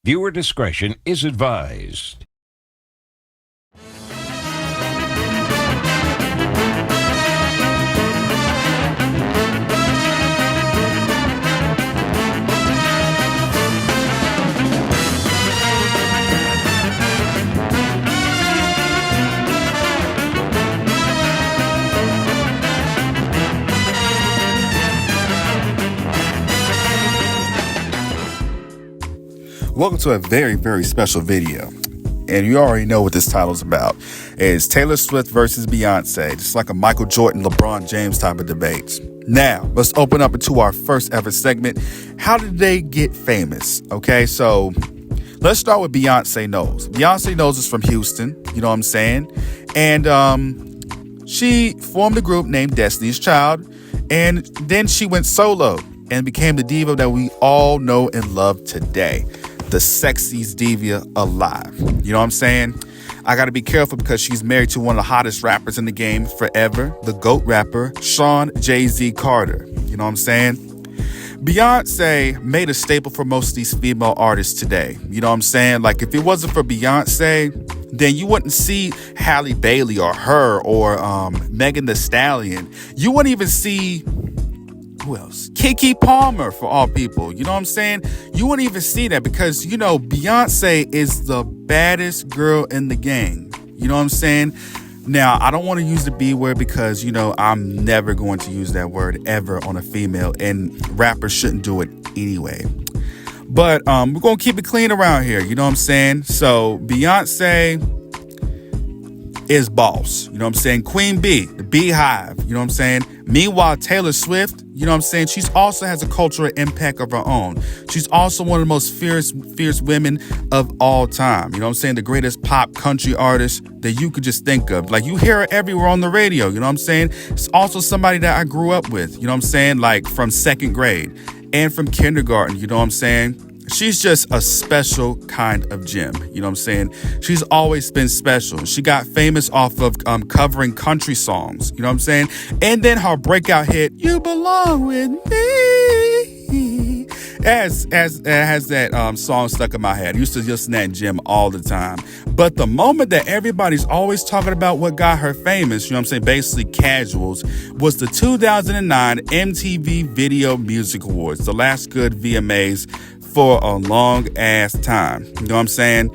Viewer discretion is advised. Welcome to a very, very special video. And you already know what this title is about. It's Taylor Swift versus Beyonce. Just like a Michael Jordan, LeBron James type of debate. Now, let's open up into our first ever segment. How did they get famous? Okay, so let's start with Beyonce Knowles. Beyonce Knowles is from Houston, you know what I'm saying? And she formed a group named Destiny's Child. And then she went solo and became the diva that we all know and love today. The sexiest diva alive. You know what I'm saying? I got to be careful because she's married to one of the hottest rappers in the game forever, the GOAT rapper, Sean Jay-Z Carter. You know what I'm saying? Beyonce made a staple for most of these female artists today. You know what I'm saying? Like, if it wasn't for Beyonce, then you wouldn't see Halle Bailey or her or Megan Thee Stallion. You wouldn't even see... who else? Keke Palmer, for all people. You know what I'm saying? You wouldn't even see that because, you know, Beyonce is the baddest girl in the game. You know what I'm saying? Now, I don't want to use the B word because, you know, I'm never going to use that word ever on a female, and rappers shouldn't do it anyway. But we're going to keep it clean around here. You know what I'm saying? So Beyonce is boss. You know what I'm saying? Queen Bee, the Beehive. You know what I'm saying? Meanwhile, Taylor Swift, you know what I'm saying? She's also has a cultural impact of her own. She's also one of the most fierce women of all time. You know what I'm saying? The greatest pop country artist that you could just think of. Like, you hear her everywhere on the radio. You know what I'm saying? It's also somebody that I grew up with. You know what I'm saying? Like, from second grade and from kindergarten. You know what I'm saying? She's just a special kind of gem. You know what I'm saying? She's always been special. She got famous off of covering country songs. You know what I'm saying? And then her breakout hit, You Belong With Me, has that song stuck in my head. I used to listen to that gym all the time. But the moment that everybody's always talking about what got her famous, you know what I'm saying, basically casuals, was the 2009 MTV Video Music Awards, the last good VMAs for a long ass time. You know what I'm saying?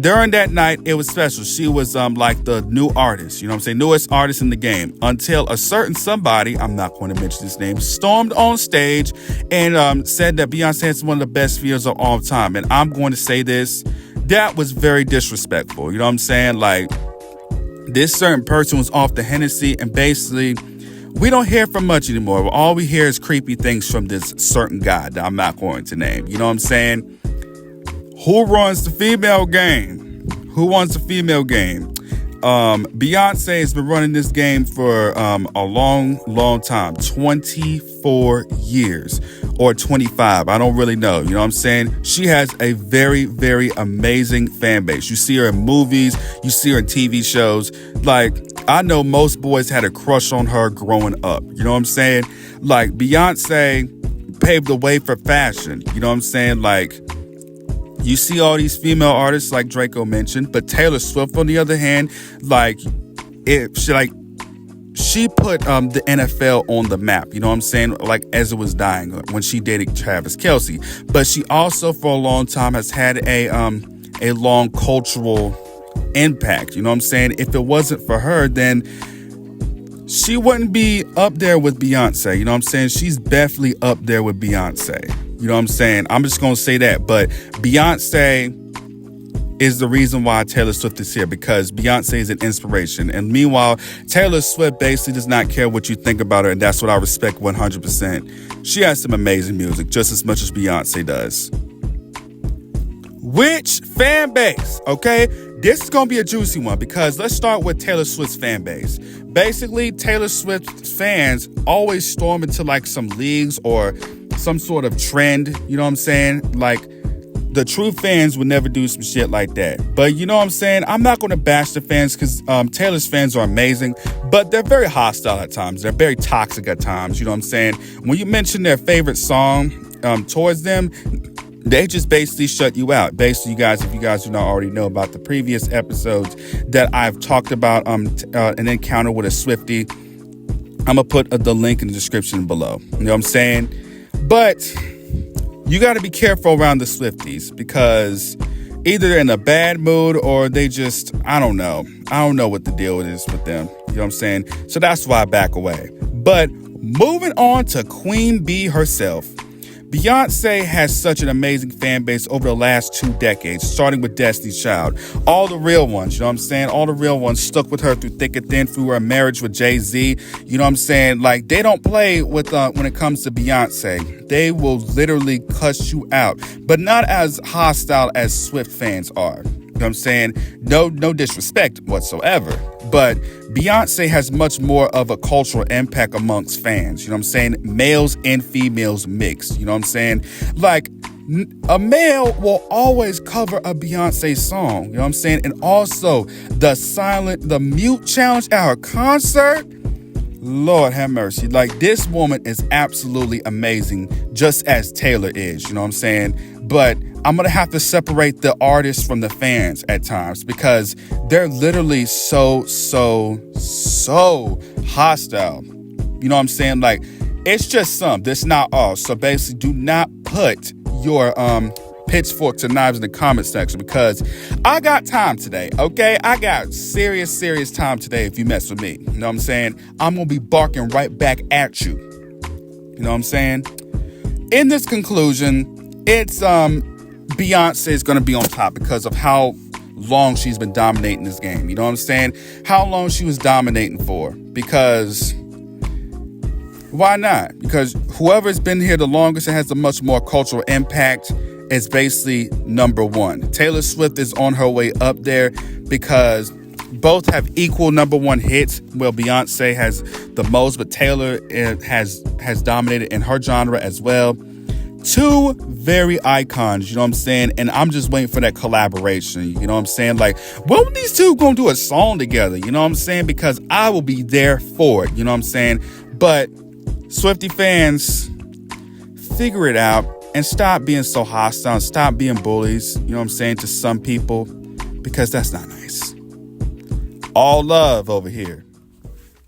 During that night, it was special. She was like the new artist, you know what I'm saying? Newest artist in the game, until a certain somebody, I'm not going to mention his name, stormed on stage and said that Beyonce is one of the best females of all time. And I'm going to say this, that was very disrespectful. You know what I'm saying? Like, this certain person was off the Hennessy, and basically we don't hear from much anymore. All we hear is creepy things from this certain guy that I'm not going to name. You know what I'm saying? Who runs the female game? Who wants the female game? Beyonce has been running this game for a long, long time. 24 years or 25. I don't really know. You know what I'm saying? She has a very, very amazing fan base. You see her in movies. You see her in TV shows. Like, I know most boys had a crush on her growing up. You know what I'm saying? Like, Beyonce paved the way for fashion. You know what I'm saying? Like, you see all these female artists like Draco mentioned, but Taylor Swift, on the other hand, like, she put the NFL on the map, you know what I'm saying? Like, as it was dying when she dated Travis Kelce. But she also, for a long time, has had a long cultural impact, you know what I'm saying? If it wasn't for her, then she wouldn't be up there with Beyonce, you know what I'm saying? She's definitely up there with Beyonce. You know what I'm saying? I'm just going to say that. But Beyonce is the reason why Taylor Swift is here, because Beyonce is an inspiration. And meanwhile, Taylor Swift basically does not care what you think about her. And that's what I respect 100%. She has some amazing music, just as much as Beyonce does. Which fan base? Okay, this is going to be a juicy one, because let's start with Taylor Swift's fan base. Basically, Taylor Swift fans always storm into like some leagues or some sort of trend, you know what I'm saying? Like, the true fans would never do some shit like that. But you know what I'm saying? I'm not going to bash the fans, because Taylor's fans are amazing, but they're very hostile at times. They're very toxic at times, you know what I'm saying? When you mention their favorite song towards them, they just basically shut you out. Basically, you guys, if you guys do not already know about the previous episodes that I've talked about an encounter with a Swiftie, I'm going to put the link in the description below. You know what I'm saying? But you got to be careful around the Swifties, because either they're in a bad mood or they just, I don't know what the deal is with them. You know what I'm saying? So that's why I back away. But moving on to Queen Bee herself. Beyonce has such an amazing fan base over the last 2 decades, starting with Destiny's Child. All the real ones, you know what I'm saying? All the real ones stuck with her through thick and thin, through her marriage with Jay-Z. You know what I'm saying? Like, they don't play with when it comes to Beyonce. They will literally cuss you out, but not as hostile as Swift fans are. You know what I'm saying? No disrespect whatsoever. But Beyonce has much more of a cultural impact amongst fans. You know what I'm saying? Males and females mixed. You know what I'm saying? Like, a male will always cover a Beyonce song. You know what I'm saying? And also the mute challenge at her concert. Lord have mercy. Like, this woman is absolutely amazing, just as Taylor is. You know what I'm saying? But I'm going to have to separate the artists from the fans at times, because they're literally so hostile. You know what I'm saying? Like, it's just some. That's not all. So basically, do not put your pitchforks and knives in the comment section, because I got time today, okay? I got serious time today if you mess with me. You know what I'm saying? I'm going to be barking right back at you. You know what I'm saying? In this conclusion, it's Beyonce is going to be on top because of how long she's been dominating this game. You know what I'm saying? How long she was dominating for. Because why not? Because whoever's been here the longest and has the much more cultural impact is basically number one. Taylor Swift is on her way up there because both have equal number one hits. Well, Beyonce has the most, but Taylor has dominated in her genre as well. Two very icons, you know what I'm saying? And I'm just waiting for that collaboration, you know what I'm saying? Like, when these two gonna do a song together, you know what I'm saying? Because I will be there for it, you know what I'm saying? But Swiftie fans, figure it out and stop being so hostile, stop being bullies, you know what I'm saying, to some people, because that's not nice. All love over here.